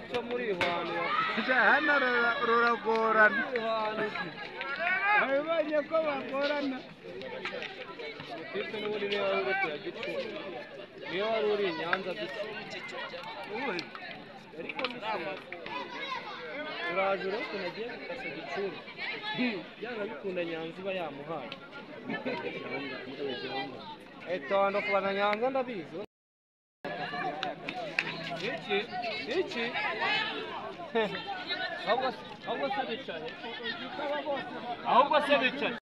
cyo muri ihwane hano ruragorana abibonye ko bagorana ikipe n'ubundi niyo wari uri kuyagicu niyo wari uri Nyanza duce ariko uraje urebe ukuntu agiye gukasa gicuri byanga bikunda Nyanza iba yamuhaye etondo kubana Nyanza ndabizi iki ahubwo se bicaye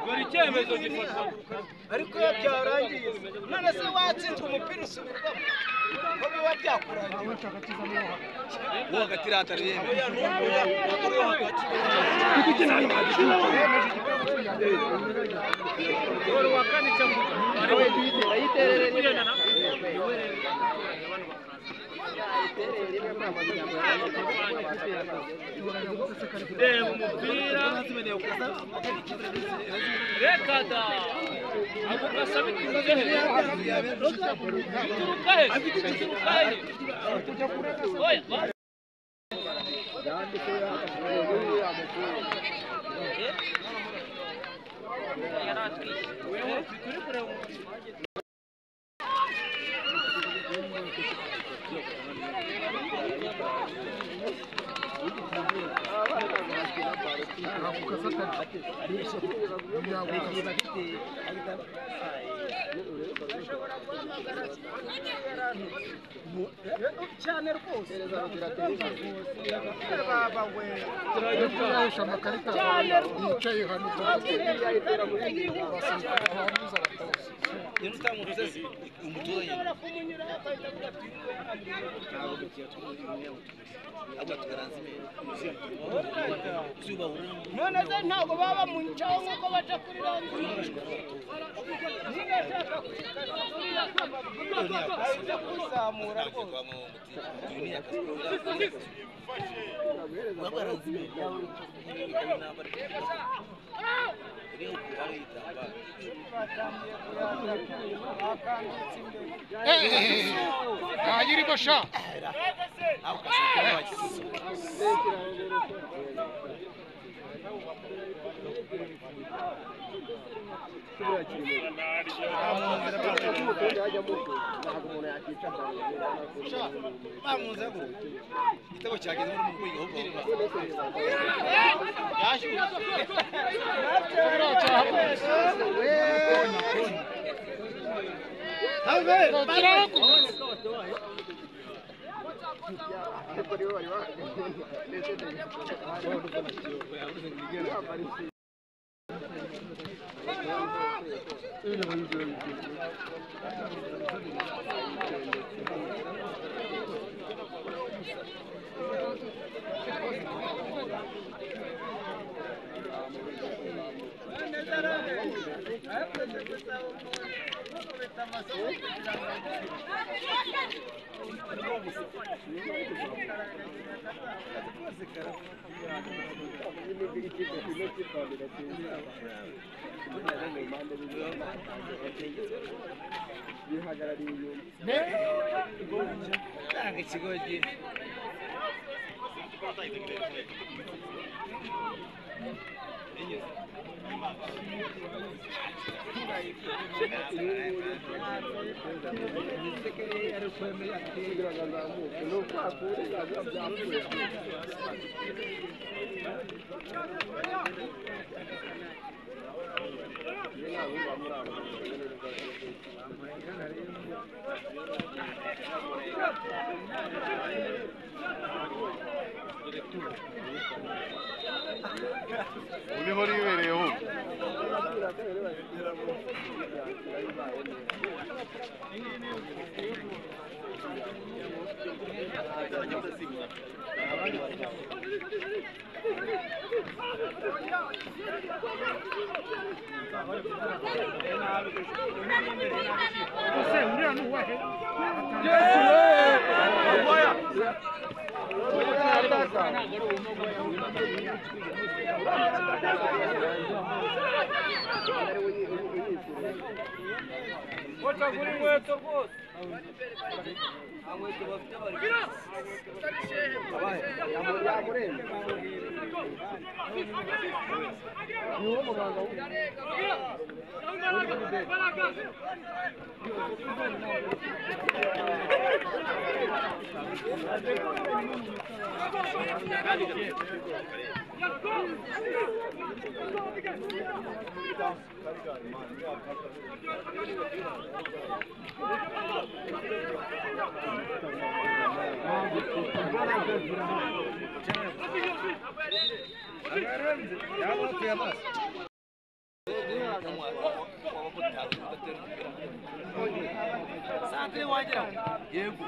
bari icyemezo gifatwa ariko iyo byarangiye none se watsinzwe umupira usubirwamo ko biba byakurangiye wo hagati ratari yemewe reba umupira reka da ako gasa bituruka cyane rwose baba we turayisha amakarita yicaye hano Yenu tamu ruzezi umutuye aba tugaranzime zuba none ze ntago baba mu ncaho nkuko baca kuri rangi nigashaka kuzamura rwose yirimo sha igitego cyageze muri mu gihugu Uniho ribereyeho. Santri wagira yego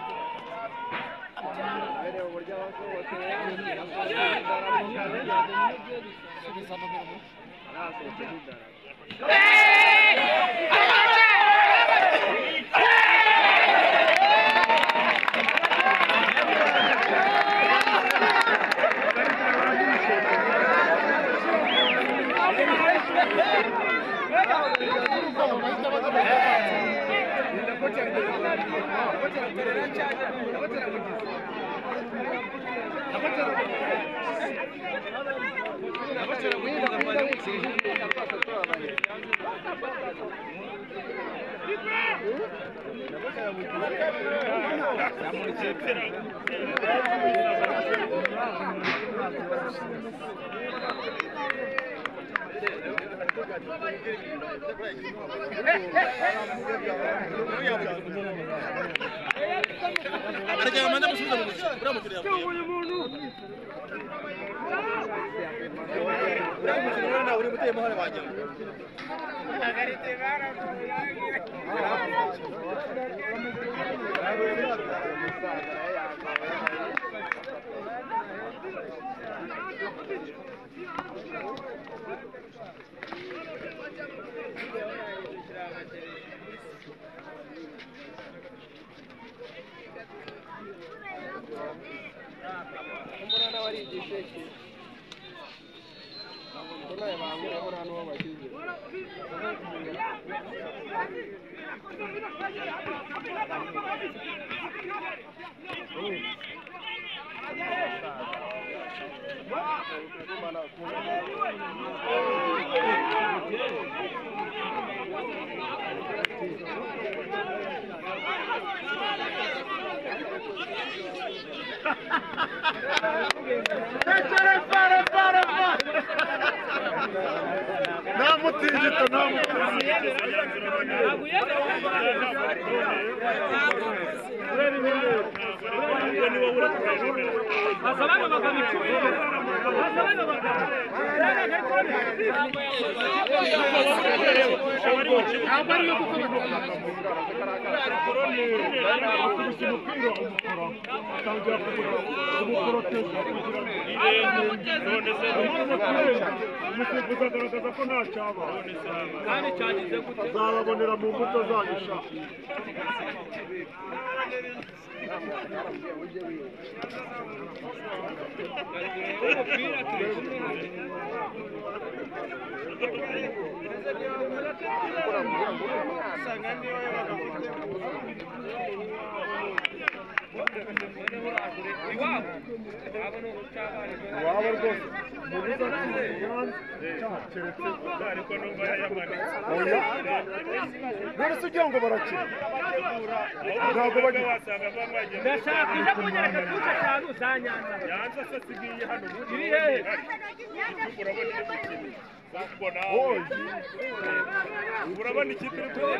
urabona ikipe iri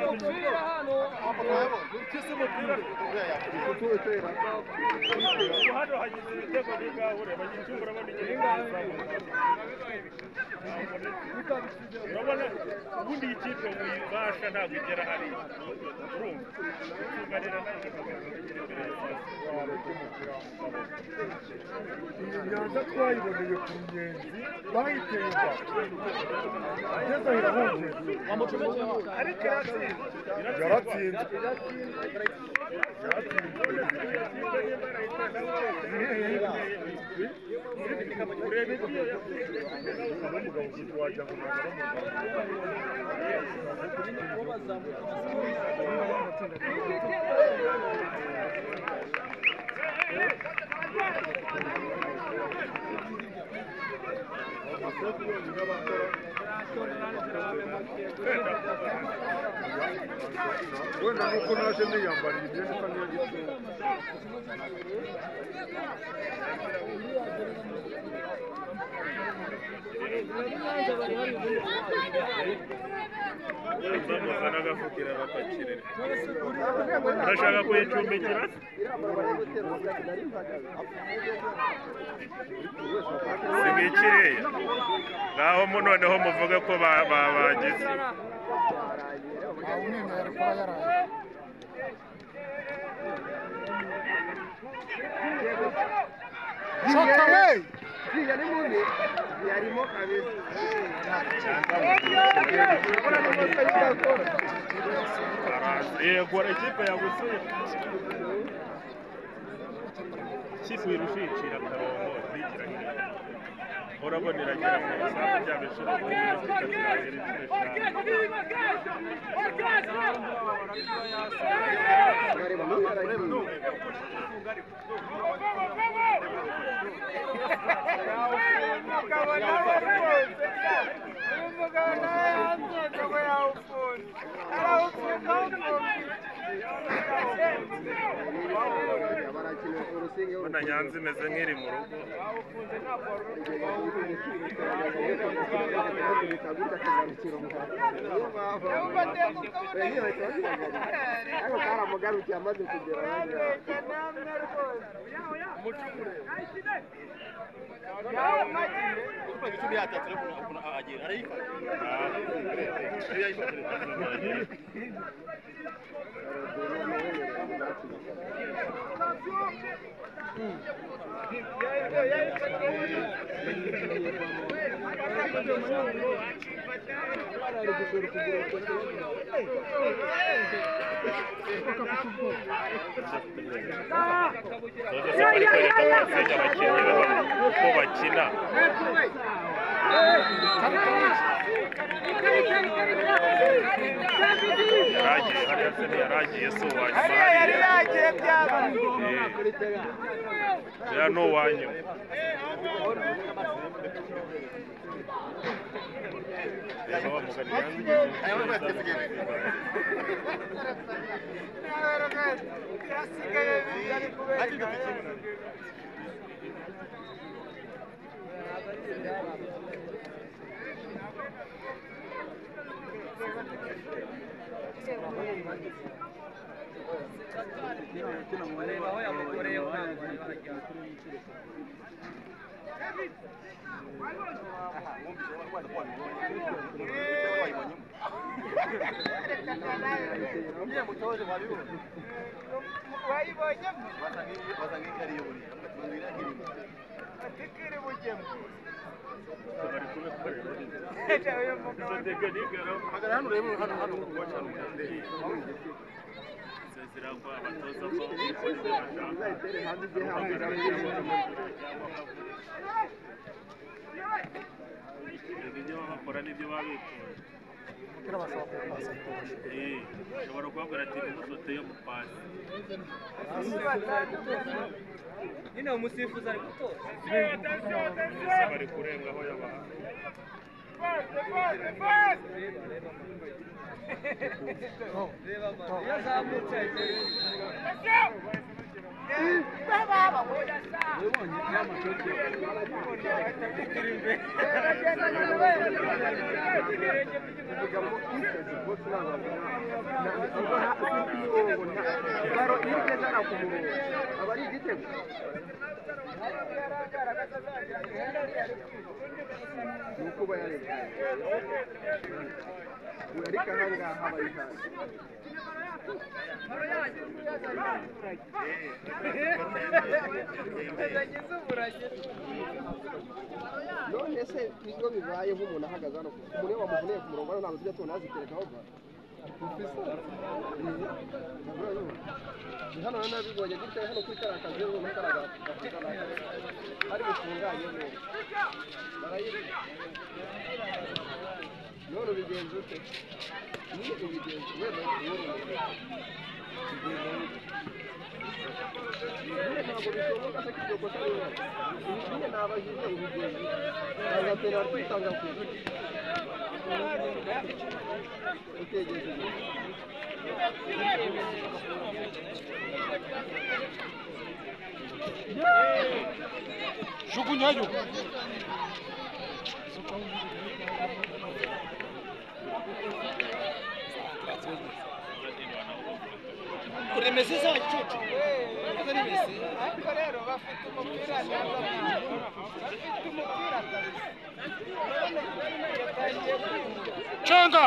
umupira hano kisi umupira hano hagize ibitego n'ingaho ureba igicumbi urabona urabona ubundi iyi kipe muyibasha ntabwo igera hariya urumva utunganira Nyanza twayiboneye ku Nyenzi bayiteye ageze irahunze ariko wenda nuko naje niyambara imyenda isa n'iyagitunga zamuzana agafukira bapakirira urashaka kuyicumbikira singikiriya ngaho noneho muvuge ko bagize yego ikipe yagusuye ikipe irushishira karongo zikiranye urabona iragera mu isaha rya bishira Mbona Nyanza imeze nk'iri mu rugo yaragiye so yaragiye ya no wanyu bakora n'ibyo babikora ushobora kubabwira ati ntimusote yo mu pasi nyine umusifuzi ari gutoza bari kurenga aho yabaha iyo azamutse none se iyo bibaye nk'umuntu ahagaze hano umureba wamuvuniye ku murongo ntabwo tujya tubona yaziterekaho hano nabibonye gutya hano kuri kariya kazi ubona kariya ari bufunganye neza none ubigenza ute niyo ubigenza wenda ntabwo bishoboka se kiryo kosa rero nyine nabajije ubigenza agatera kwitanga ku utegeze jugunyayo uremeze za gicucu ariko rero bafite umupira bafite umupira cenga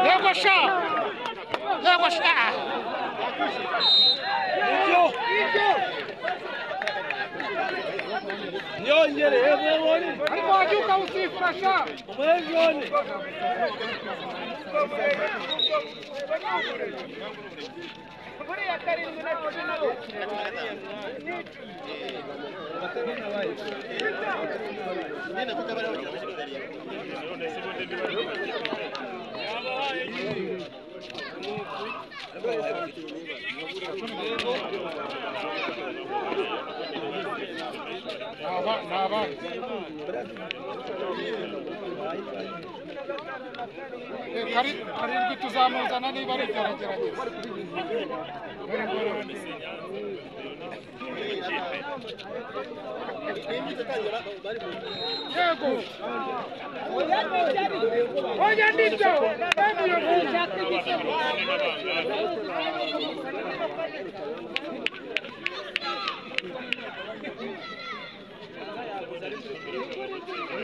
ukarusha yego sha nyongere ebone ariko wajuka usifasha umwejone buriya karindwi na cumi na karindwi tuzamuzana niba ari igerageza yego oya nibyo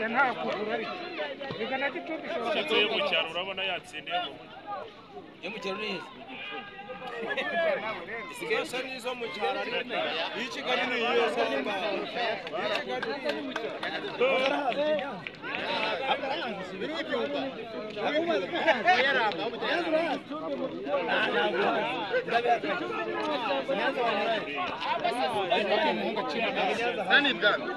nta kugura ariko reka na Gicumbi ikipe yo mu cyaro urabona yatsindiye yo mu cyaro ni isigaye isa n'izo mu cyaro ariko iyi Kigali ni iyo samba nani bwana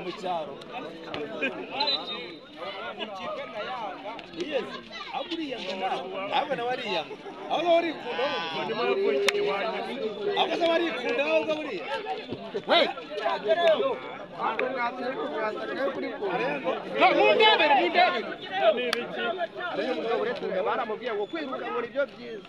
mu cyaro yes aburiya aba na bariya abo bari kunda abo bari kunda abo buriya we baramubwiye ngo kwiruka ngo nibyo byiza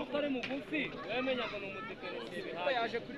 utari mugufi wamenyaga ni umutekinisiye yaje kuri